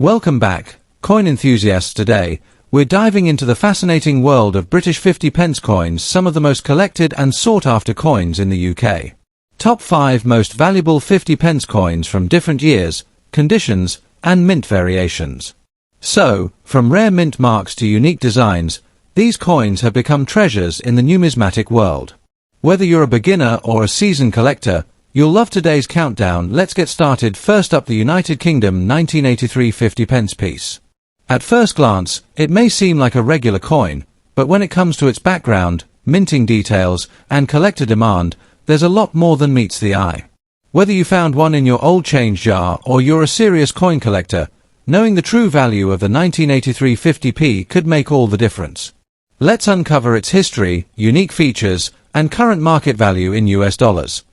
Welcome back, coin enthusiasts. Today, we're diving into the fascinating world of British 50 pence coins, some of the most collected and sought-after coins in the UK. Top 5 most valuable 50 pence coins from different years, conditions, and mint variations. So, from rare mint marks to unique designs, these coins have become treasures in the numismatic world. Whether you're a beginner or a seasoned collector, you'll love today's countdown. Let's get started. First up, the United Kingdom 1983 50 pence piece. At first glance, it may seem like a regular coin, but when it comes to its background, minting details, and collector demand, there's a lot more than meets the eye. Whether you found one in your old change jar or you're a serious coin collector, knowing the true value of the 1983 50p could make all the difference. Let's uncover its history, unique features, and current market value in US dollars.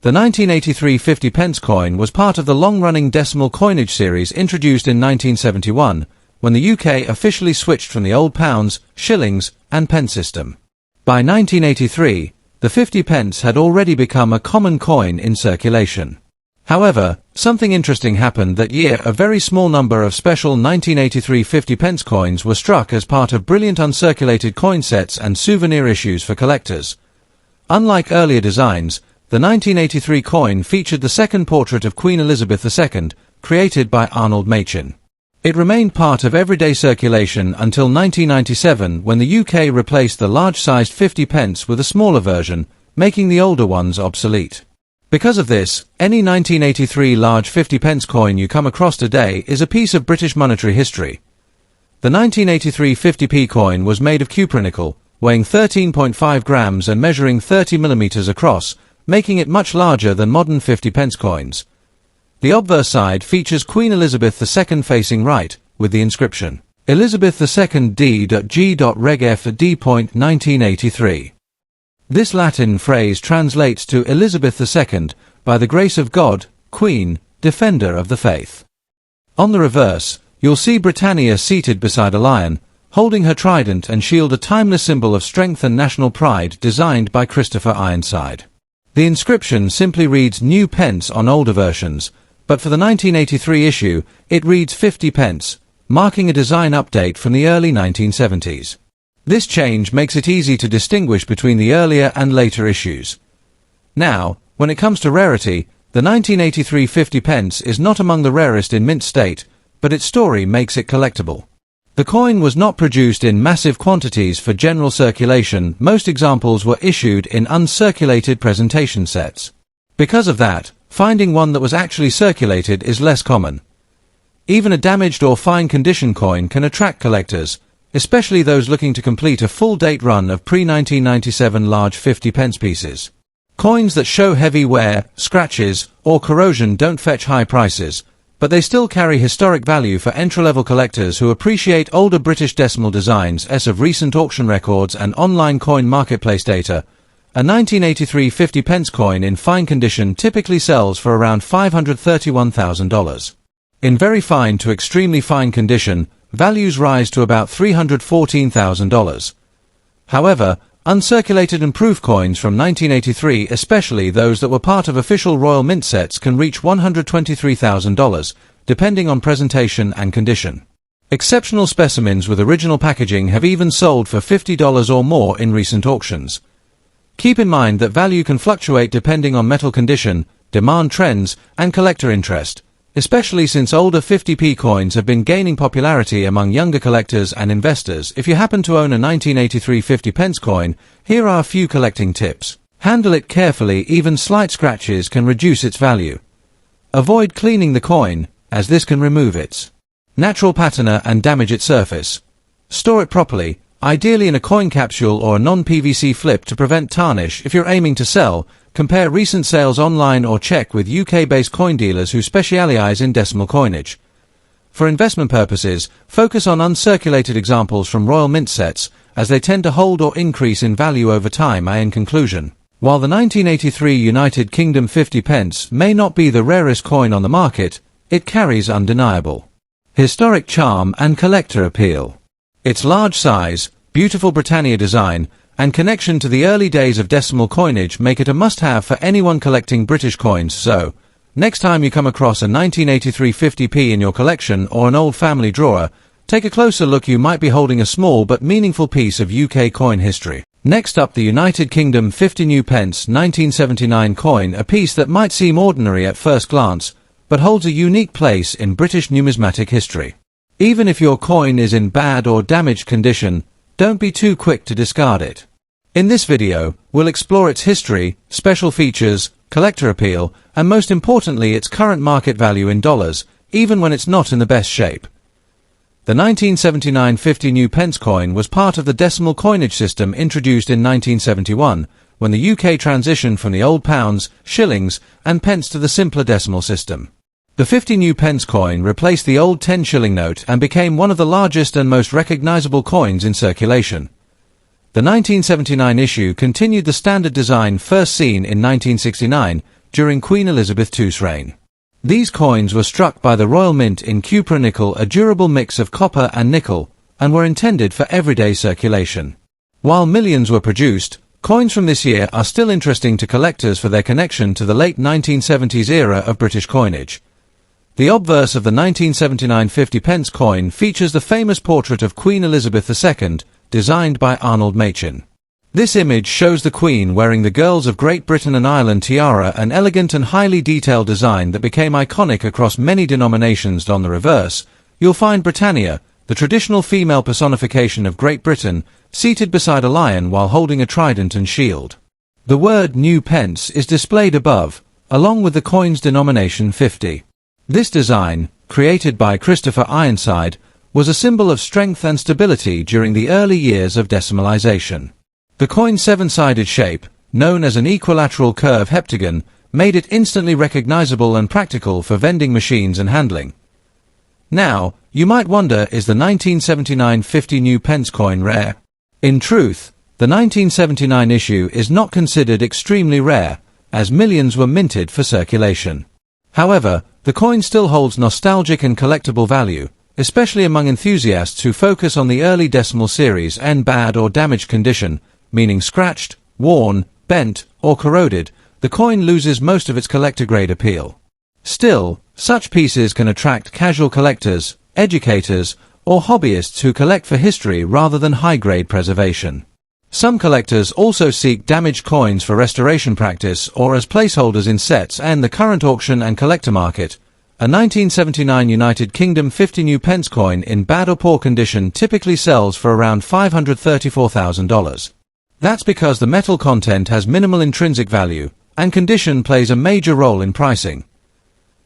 The 1983 50 pence coin was part of the long-running decimal coinage series introduced in 1971, when the UK officially switched from the old pounds, shillings, and pence system. By 1983, the 50 pence had already become a common coin in circulation. However, something interesting happened that year. A very small number of special 1983 50 pence coins were struck as part of brilliant uncirculated coin sets and souvenir issues for collectors. Unlike earlier designs, the 1983 coin featured the second portrait of Queen Elizabeth II, created by Arnold Machin. It remained part of everyday circulation until 1997, when the UK replaced the large-sized 50 pence with a smaller version, making the older ones obsolete. Because of this, any 1983 large 50 pence coin you come across today is a piece of British monetary history. The 1983 50p coin was made of cupronickel, weighing 13.5 grams and measuring 30 millimeters across, making it much larger than modern 50 pence coins. The obverse side features Queen Elizabeth II facing right, with the inscription, Elizabeth II D.G. Reg F D.1983. This Latin phrase translates to Elizabeth II, by the grace of God, Queen, Defender of the Faith. On the reverse, you'll see Britannia seated beside a lion, holding her trident and shield, a timeless symbol of strength and national pride designed by Christopher Ironside. The inscription simply reads New Pence on older versions, but for the 1983 issue, it reads 50 pence, marking a design update from the early 1970s. This change makes it easy to distinguish between the earlier and later issues. Now, when it comes to rarity, the 1983 50 pence is not among the rarest in mint state, but its story makes it collectible. The coin was not produced in massive quantities for general circulation. Most examples were issued in uncirculated presentation sets. Because of that, finding one that was actually circulated is less common. Even a damaged or fine condition coin can attract collectors, especially those looking to complete a full-date run of pre-1997 large 50 pence pieces. Coins that show heavy wear, scratches, or corrosion don't fetch high prices, but they still carry historic value for entry-level collectors who appreciate older British decimal designs. As of recent auction records and online coin marketplace data, a 1983 50 pence coin in fine condition typically sells for around $531,000. In very fine to extremely fine condition, values rise to about $314,000. However, uncirculated and proof coins from 1983, especially those that were part of official Royal Mint sets, can reach $123,000, depending on presentation and condition. Exceptional specimens with original packaging have even sold for $50 or more in recent auctions. Keep in mind that value can fluctuate depending on metal condition, demand trends, and collector interest, especially since older 50p coins have been gaining popularity among younger collectors and investors. If you happen to own a 1983 50 pence coin, here are a few collecting tips. Handle it carefully. Even slight scratches can reduce its value. Avoid cleaning the coin, as this can remove its natural patina and damage its surface. Store it properly, ideally in a coin capsule or a non-PVC flip, to prevent tarnish. If you're aiming to sell, compare recent sales online or check with UK-based coin dealers who specialize in decimal coinage. For investment purposes, focus on uncirculated examples from Royal Mint sets, as they tend to hold or increase in value over time. In conclusion, while the 1983 United Kingdom 50 pence may not be the rarest coin on the market, it carries undeniable historic charm and collector appeal. Its large size, beautiful Britannia design, and connection to the early days of decimal coinage make it a must-have for anyone collecting British coins. So, next time you come across a 1983 50p in your collection or an old family drawer, take a closer look. You might be holding a small but meaningful piece of UK coin history. Next up, the United Kingdom 50 new pence 1979 coin, a piece that might seem ordinary at first glance, but holds a unique place in British numismatic history. Even if your coin is in bad or damaged condition, don't be too quick to discard it. In this video, we'll explore its history, special features, collector appeal, and most importantly its current market value in dollars, even when it's not in the best shape. The 1979 50 new pence coin was part of the decimal coinage system introduced in 1971, when the UK transitioned from the old pounds, shillings, and pence to the simpler decimal system. The 50 new pence coin replaced the old 10 shilling note and became one of the largest and most recognizable coins in circulation. The 1979 issue continued the standard design first seen in 1969 during Queen Elizabeth II's reign. These coins were struck by the Royal Mint in cupra nickel, a durable mix of copper and nickel, and were intended for everyday circulation. While millions were produced, coins from this year are still interesting to collectors for their connection to the late 1970s era of British coinage. The obverse of the 1979 50 pence coin features the famous portrait of Queen Elizabeth II, designed by Arnold Machin. This image shows the Queen wearing the Girls of Great Britain and Ireland tiara, an elegant and highly detailed design that became iconic across many denominations. On the reverse, you'll find Britannia, the traditional female personification of Great Britain, seated beside a lion while holding a trident and shield. The word new pence is displayed above, along with the coin's denomination 50. This design, created by Christopher Ironside, was a symbol of strength and stability during the early years of decimalization. The coin's seven-sided shape, known as an equilateral curve heptagon, made it instantly recognizable and practical for vending machines and handling. Now, you might wonder, is the 1979 50 new pence coin rare? In truth, the 1979 issue is not considered extremely rare, as millions were minted for circulation. However, the coin still holds nostalgic and collectible value, especially among enthusiasts who focus on the early decimal series and bad or damaged condition, meaning scratched, worn, bent, or corroded. The coin loses most of its collector-grade appeal. Still, such pieces can attract casual collectors, educators, or hobbyists who collect for history rather than high-grade preservation. Some collectors also seek damaged coins for restoration practice or as placeholders in sets, and the current auction and collector market. A 1979 United Kingdom 50 new pence coin in bad or poor condition typically sells for around $534,000. That's because the metal content has minimal intrinsic value, and condition plays a major role in pricing.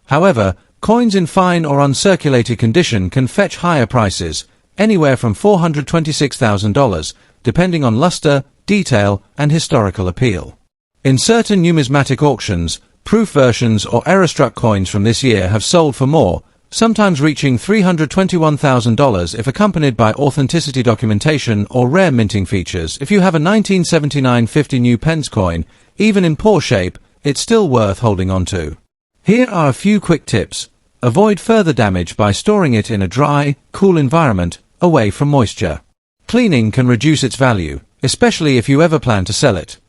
However, coins in fine or uncirculated condition can fetch higher prices, anywhere from $426,000, depending on luster, detail, and historical appeal. In certain numismatic auctions, proof versions or error-struck coins from this year have sold for more, sometimes reaching $321,000 if accompanied by authenticity documentation or rare minting features. If you have a 1979 50 new pence coin, even in poor shape, it's still worth holding on to. Here are a few quick tips. Avoid further damage by storing it in a dry, cool environment, away from moisture. Cleaning can reduce its value, especially if you ever plan to sell it.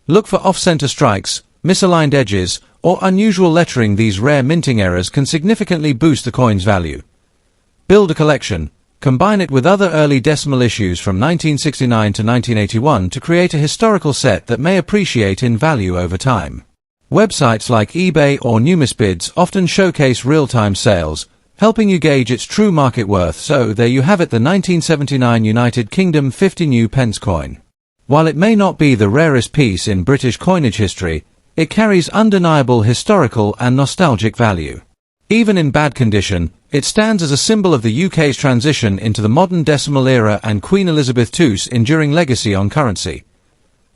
Look for off-center strikes, misaligned edges, or unusual lettering. These rare minting errors can significantly boost the coin's value. Build a collection. Combine it with other early decimal issues from 1969 to 1981 to create a historical set that may appreciate in value over time. Websites like eBay or Numisbids often showcase real-time sales, helping you gauge its true market worth. So there you have it, the 1979 United Kingdom 50 new pence coin. While it may not be the rarest piece in British coinage history, it carries undeniable historical and nostalgic value. Even in bad condition, it stands as a symbol of the UK's transition into the modern decimal era and Queen Elizabeth II's enduring legacy on currency.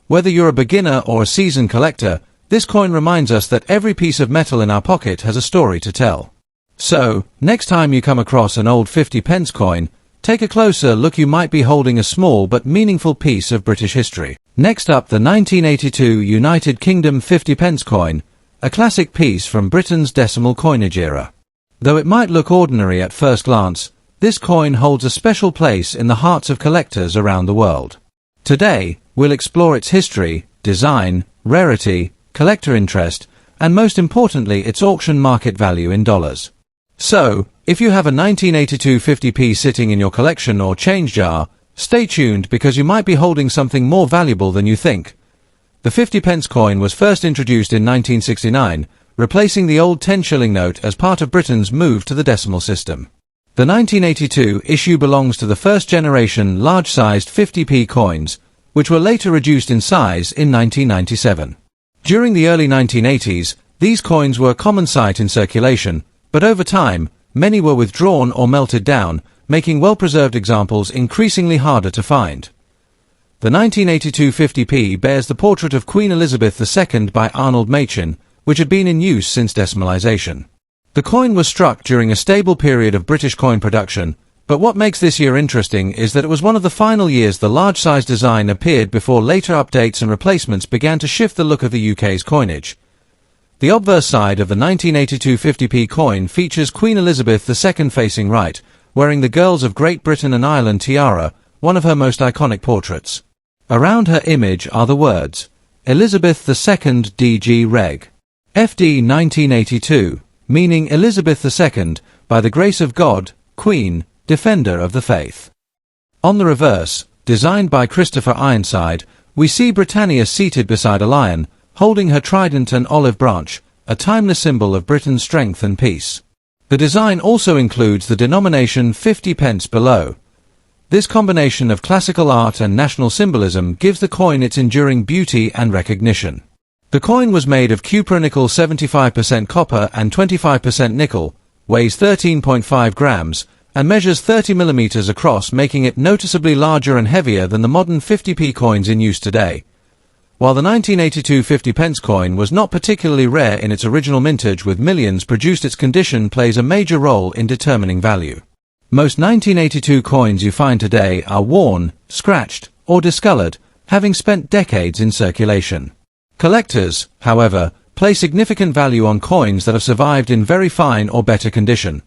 Whether you're a beginner or a seasoned collector, this coin reminds us that every piece of metal in our pocket has a story to tell. So, next time you come across an old 50 pence coin, take a closer look. You might be holding a small but meaningful piece of British history. Next up, the 1982 United Kingdom 50 pence coin, a classic piece from Britain's decimal coinage era. Though it might look ordinary at first glance, this coin holds a special place in the hearts of collectors around the world. Today, we'll explore its history, design, rarity, collector interest, and most importantly its auction market value in dollars. So, if you have a 1982 50p sitting in your collection or change jar, stay tuned because you might be holding something more valuable than you think. The 50 pence coin was first introduced in 1969, replacing the old 10 shilling note as part of Britain's move to the decimal system. The 1982 issue belongs to the first generation large-sized 50p coins, which were later reduced in size in 1997. During the early 1980s, these coins were a common sight in circulation, but over time, many were withdrawn or melted down, making well-preserved examples increasingly harder to find. The 1982 50p bears the portrait of Queen Elizabeth II by Arnold Machin, which had been in use since decimalisation. The coin was struck during a stable period of British coin production, but what makes this year interesting is that it was one of the final years the large-size design appeared before later updates and replacements began to shift the look of the UK's coinage. The obverse side of the 1982 50p coin features Queen Elizabeth II facing right, wearing the Girls of Great Britain and Ireland tiara, one of her most iconic portraits. Around her image are the words, Elizabeth II DG Reg. FD 1982, meaning Elizabeth II, by the grace of God, Queen, Defender of the Faith. On the reverse, designed by Christopher Ironside, we see Britannia seated beside a lion, holding her trident and olive branch, a timeless symbol of Britain's strength and peace. The design also includes the denomination 50 pence below. This combination of classical art and national symbolism gives the coin its enduring beauty and recognition. The coin was made of cupronickel 75% copper and 25% nickel, weighs 13.5 grams, and measures 30 millimeters across, making it noticeably larger and heavier than the modern 50p coins in use today. While the 1982 50 pence coin was not particularly rare in its original mintage with millions produced, its condition plays a major role in determining value. Most 1982 coins you find today are worn, scratched, or discolored, having spent decades in circulation. Collectors, however, place significant value on coins that have survived in very fine or better condition.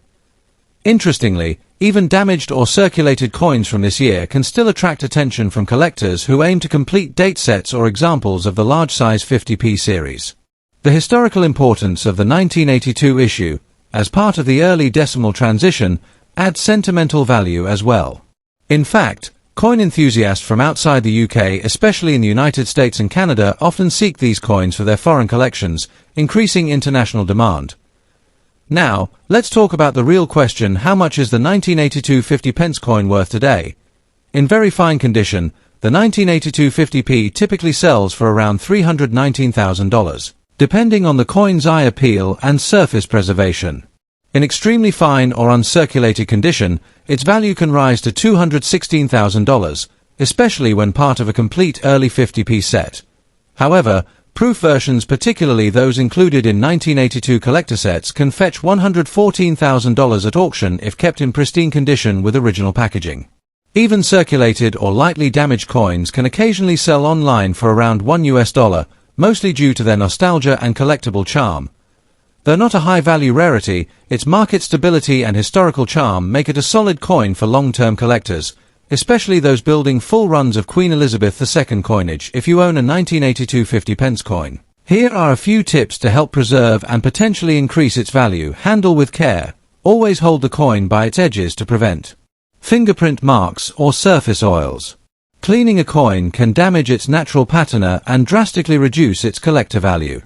Interestingly, even damaged or circulated coins from this year can still attract attention from collectors who aim to complete date sets or examples of the large-size 50p series. The historical importance of the 1982 issue, as part of the early decimal transition, adds sentimental value as well. In fact, coin enthusiasts from outside the UK, especially in the United States and Canada, often seek these coins for their foreign collections, increasing international demand. Now, let's talk about the real question: how much is the 1982 50 pence coin worth today? In very fine condition, the 1982 50p typically sells for around $319,000, depending on the coin's eye appeal and surface preservation. In extremely fine or uncirculated condition, its value can rise to $216,000, especially when part of a complete early 50p set. However, proof versions, particularly those included in 1982 collector sets, can fetch $114,000 at auction if kept in pristine condition with original packaging. Even circulated or lightly damaged coins can occasionally sell online for around $1, mostly due to their nostalgia and collectible charm. Though not a high-value rarity, its market stability and historical charm make it a solid coin for long-term collectors, especially those building full runs of Queen Elizabeth II coinage if you own a 1982 50 pence coin. Here are a few tips to help preserve and potentially increase its value. Handle with care. Always hold the coin by its edges to prevent fingerprint marks or surface oils. Cleaning a coin can damage its natural patina and drastically reduce its collector value.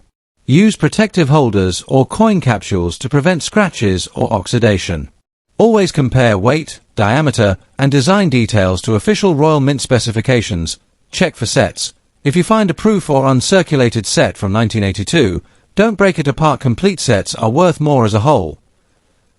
Use protective holders or coin capsules to prevent scratches or oxidation. Always compare weight, diameter, and design details to official Royal Mint specifications. Check for sets. If you find a proof or uncirculated set from 1982, don't break it apart. Complete sets are worth more as a whole.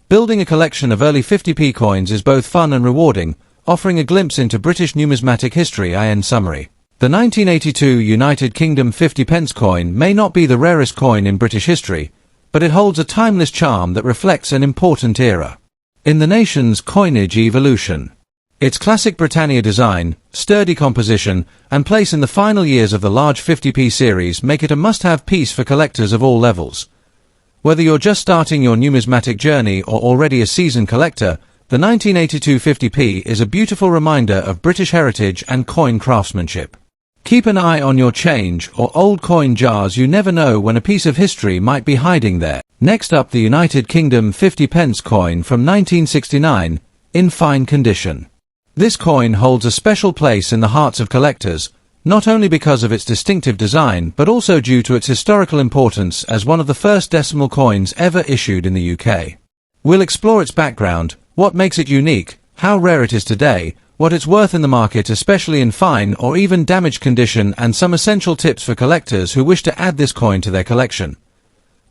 Building a collection of early 50p coins is both fun and rewarding, offering a glimpse into British numismatic history. In summary, the 1982 United Kingdom 50 pence coin may not be the rarest coin in British history, but it holds a timeless charm that reflects an important era in the nation's coinage evolution. Its classic Britannia design, sturdy composition, and place in the final years of the large 50p series make it a must-have piece for collectors of all levels. Whether you're just starting your numismatic journey or already a seasoned collector, the 1982 50p is a beautiful reminder of British heritage and coin craftsmanship. Keep an eye on your change or old coin jars. You never know when a piece of history might be hiding there. Next up, the United Kingdom 50 pence coin from 1969, in fine condition. This coin holds a special place in the hearts of collectors, not only because of its distinctive design but also due to its historical importance as one of the first decimal coins ever issued in the UK. We'll explore its background, what makes it unique, how rare it is today, what it's worth in the market especially in fine or even damaged condition, and some essential tips for collectors who wish to add this coin to their collection.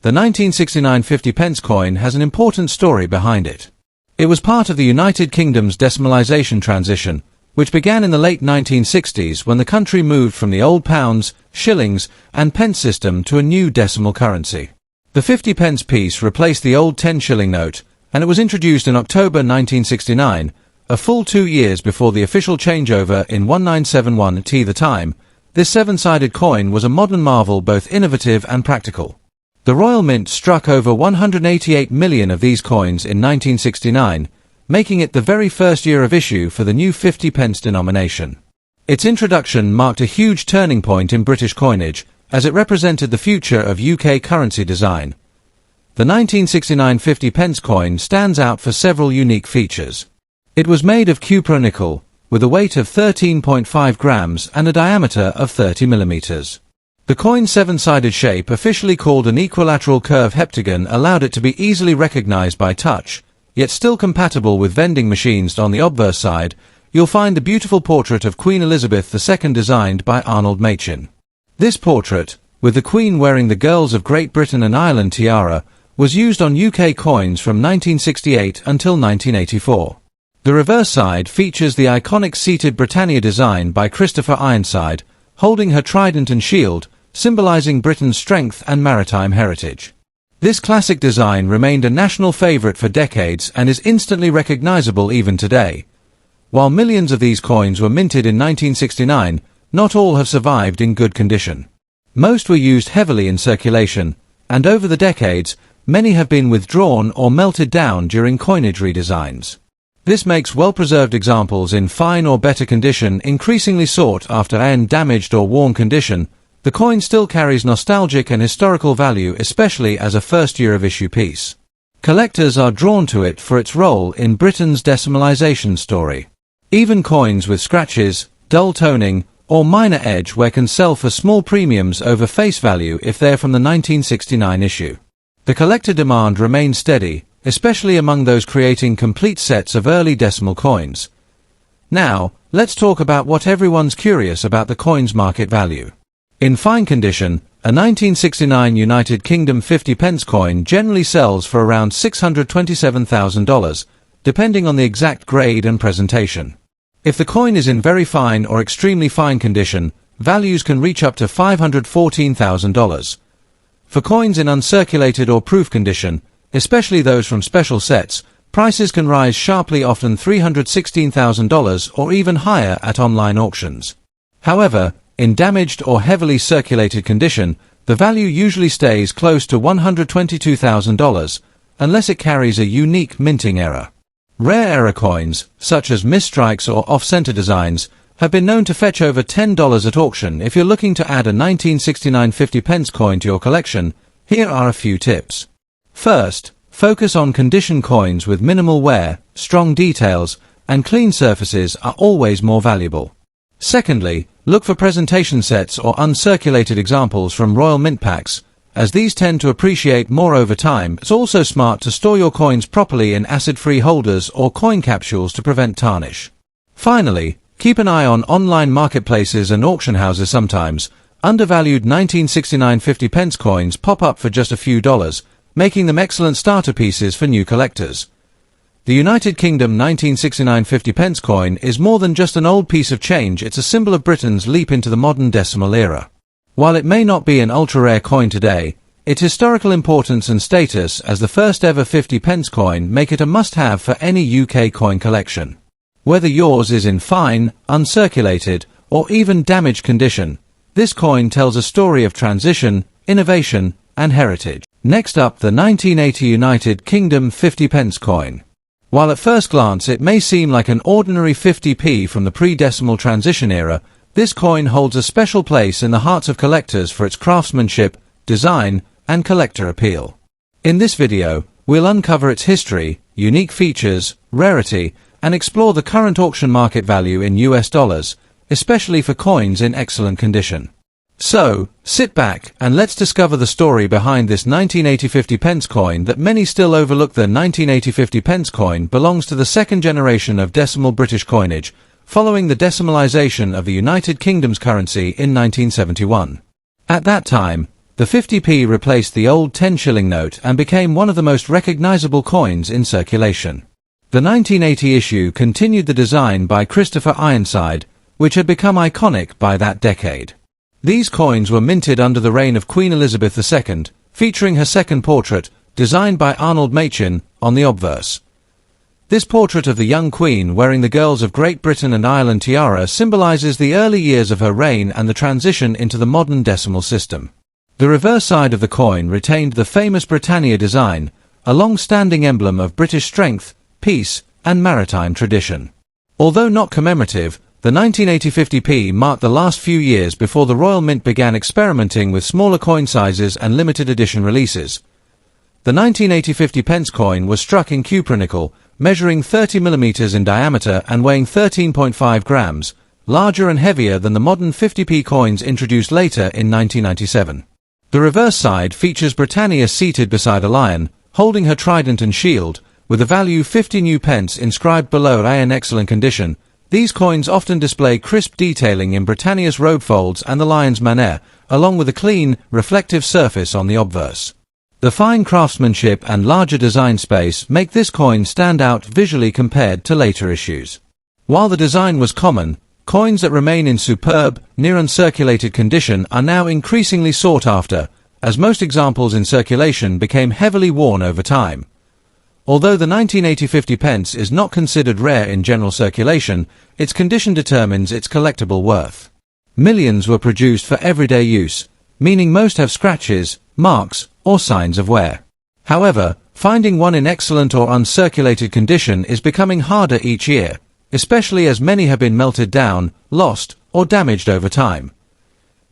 The 1969 50 pence coin has an important story behind it. It was part of the United Kingdom's decimalisation transition, which began in the late 1960s when the country moved from the old pounds, shillings, and pence system to a new decimal currency. The 50 pence piece replaced the old 10 shilling note, and it was introduced in October 1969, a full 2 years before the official changeover in 1971 t. The time. This seven-sided coin was a modern marvel, both innovative and practical. The Royal Mint struck over 188 million of these coins in 1969, making it the very first year of issue for the new 50 pence denomination. Its introduction marked a huge turning point in British coinage, as it represented the future of UK currency design. The 1969 50 pence coin stands out for several unique features. It was made of cupro-nickel, with a weight of 13.5 grams and a diameter of 30 millimeters. The coin's seven-sided shape, officially called an equilateral curve heptagon, allowed it to be easily recognized by touch, yet still compatible with vending machines. On the obverse side, you'll find the beautiful portrait of Queen Elizabeth II designed by Arnold Machin. This portrait, with the Queen wearing the Girls of Great Britain and Ireland tiara, was used on UK coins from 1968 until 1984. The reverse side features the iconic seated Britannia design by Christopher Ironside, holding her trident and shield, symbolizing Britain's strength and maritime heritage. This classic design remained a national favorite for decades and is instantly recognizable even today. While millions of these coins were minted in 1969, not all have survived in good condition. Most were used heavily in circulation, and over the decades, many have been withdrawn or melted down during coinage redesigns. This makes well-preserved examples in fine or better condition increasingly sought after. In damaged or worn condition, the coin still carries nostalgic and historical value, especially as a first-year-of-issue piece. Collectors are drawn to it for its role in Britain's decimalisation story. Even coins with scratches, dull toning, or minor edge wear can sell for small premiums over face value if they're from the 1969 issue. The collector demand remains steady, especially among those creating complete sets of early decimal coins. Now, let's talk about what everyone's curious about: the coin's market value. In fine condition, a 1969 United Kingdom 50 pence coin generally sells for around $627,000, depending on the exact grade and presentation. If the coin is in very fine or extremely fine condition, values can reach up to $514,000. For coins in uncirculated or proof condition, especially those from special sets, prices can rise sharply, often $316,000 or even higher at online auctions. However, in damaged or heavily circulated condition, the value usually stays close to $122,000, unless it carries a unique minting error. Rare error coins, such as misstrikes or off-center designs, have been known to fetch over $10 at auction. If you're looking to add a 1969 50 pence coin to your collection, here are a few tips. First, focus on condition. Coins with minimal wear, strong details, and clean surfaces are always more valuable. Secondly, look for presentation sets or uncirculated examples from Royal Mint packs, as these tend to appreciate more over time. It's also smart to store your coins properly in acid-free holders or coin capsules to prevent tarnish. Finally, keep an eye on online marketplaces and auction houses. Sometimes, undervalued 1969 50 pence coins pop up for just a few dollars, making them excellent starter pieces for new collectors. The United Kingdom 1969 50 pence coin is more than just an old piece of change. It's a symbol of Britain's leap into the modern decimal era. While it may not be an ultra-rare coin today, its historical importance and status as the first ever 50 pence coin make it a must-have for any UK coin collection. Whether yours is in fine, uncirculated, or even damaged condition, this coin tells a story of transition, innovation, and heritage. Next up, the 1980 United Kingdom 50 pence coin. While at first glance it may seem like an ordinary 50p from the pre-decimal transition era, this coin holds a special place in the hearts of collectors for its craftsmanship, design, and collector appeal. In this video, we'll uncover its history, unique features, rarity, and explore the current auction market value in US dollars, especially for coins in excellent condition. So, sit back and let's discover the story behind this 1980 50 pence coin that many still overlook. The 1980 50 pence coin belongs to the second generation of decimal British coinage, following the decimalisation of the United Kingdom's currency in 1971. At that time, the 50p replaced the old 10-shilling note and became one of the most recognisable coins in circulation. The 1980 issue continued the design by Christopher Ironside, which had become iconic by that decade. These coins were minted under the reign of Queen Elizabeth II, featuring her second portrait, designed by Arnold Machin, on the obverse. This portrait of the young Queen wearing the Girls of Great Britain and Ireland tiara symbolises the early years of her reign and the transition into the modern decimal system. The reverse side of the coin retained the famous Britannia design, a long-standing emblem of British strength, peace, and maritime tradition. Although not commemorative, the 1980 50p marked the last few years before the Royal Mint began experimenting with smaller coin sizes and limited edition releases. The 1980 50 pence coin was struck in cupronickel, measuring 30 mm in diameter and weighing 13.5 grams, larger and heavier than the modern 50p coins introduced later in 1997. The reverse side features Britannia seated beside a lion, holding her trident and shield, with the value 50 new pence inscribed below. In excellent condition, these coins often display crisp detailing in Britannia's robe folds and the lion's manner, along with a clean, reflective surface on the obverse. The fine craftsmanship and larger design space make this coin stand out visually compared to later issues. While the design was common, coins that remain in superb, near-uncirculated condition are now increasingly sought after, as most examples in circulation became heavily worn over time. Although the 1980 50 pence is not considered rare in general circulation, its condition determines its collectible worth. Millions were produced for everyday use, meaning most have scratches, marks, or signs of wear. However, finding one in excellent or uncirculated condition is becoming harder each year, especially as many have been melted down, lost, or damaged over time.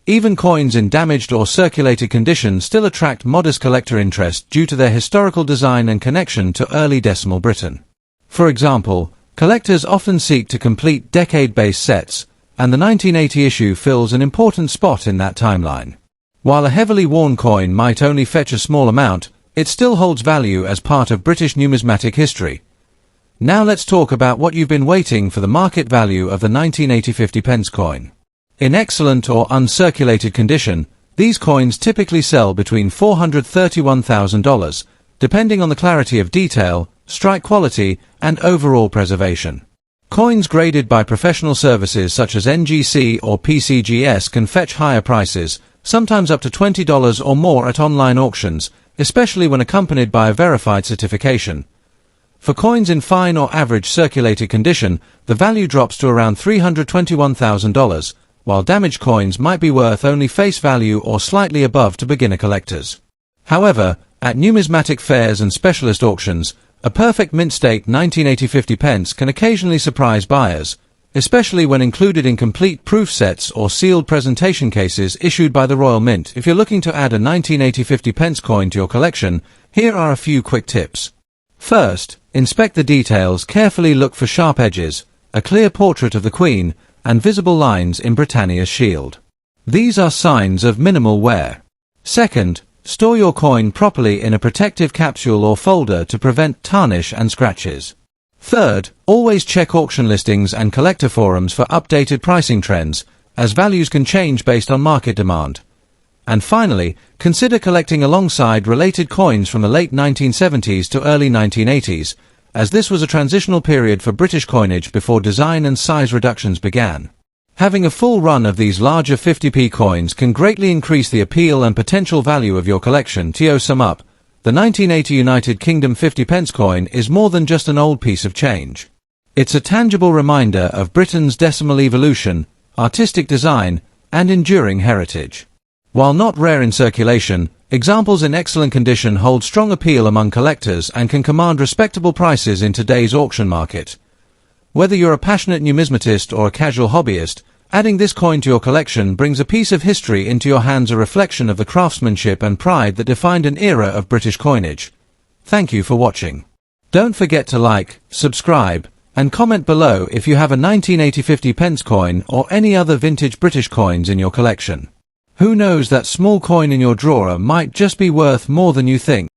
Even coins in damaged or circulated condition still attract modest collector interest due to their historical design and connection to early decimal Britain. For example, collectors often seek to complete decade-based sets, and the 1980 issue fills an important spot in that timeline. While a heavily worn coin might only fetch a small amount, it still holds value as part of British numismatic history. Now let's talk about what you've been waiting for: the market value of the 1980 50 pence coin. In excellent or uncirculated condition, these coins typically sell between $431,000, depending on the clarity of detail, strike quality, and overall preservation. Coins graded by professional services such as NGC or PCGS can fetch higher prices, sometimes up to $20 or more at online auctions, especially when accompanied by a verified certification. For coins in fine or average circulated condition, the value drops to around $321,000, while damaged coins might be worth only face value or slightly above to beginner collectors. However, at numismatic fairs and specialist auctions, a perfect mint state 1980 50 pence can occasionally surprise buyers, especially when included in complete proof sets or sealed presentation cases issued by the Royal Mint. If you're looking to add a 1980 50 pence coin to your collection, here are a few quick tips. First, inspect the details. Carefully look for sharp edges, a clear portrait of the Queen, and visible lines in Britannia's shield. These are signs of minimal wear. Second, store your coin properly in a protective capsule or folder to prevent tarnish and scratches. Third, always check auction listings and collector forums for updated pricing trends, as values can change based on market demand. And finally, consider collecting alongside related coins from the late 1970s to early 1980s, as this was a transitional period for British coinage before design and size reductions began. Having a full run of these larger 50p coins can greatly increase the appeal and potential value of your collection. To sum up, the 1980 United Kingdom 50 pence coin is more than just an old piece of change. It's a tangible reminder of Britain's decimal evolution, artistic design, and enduring heritage. While not rare in circulation, examples in excellent condition hold strong appeal among collectors and can command respectable prices in today's auction market. Whether you're a passionate numismatist or a casual hobbyist, Adding this coin to your collection brings a piece of history into your hands, a reflection of the craftsmanship and pride that defined an era of British coinage. Thank you for watching. Don't forget to like, subscribe, and comment below if you have a 1980 50 pence coin or any other vintage British coins in your collection. Who knows, that small coin in your drawer might just be worth more than you think.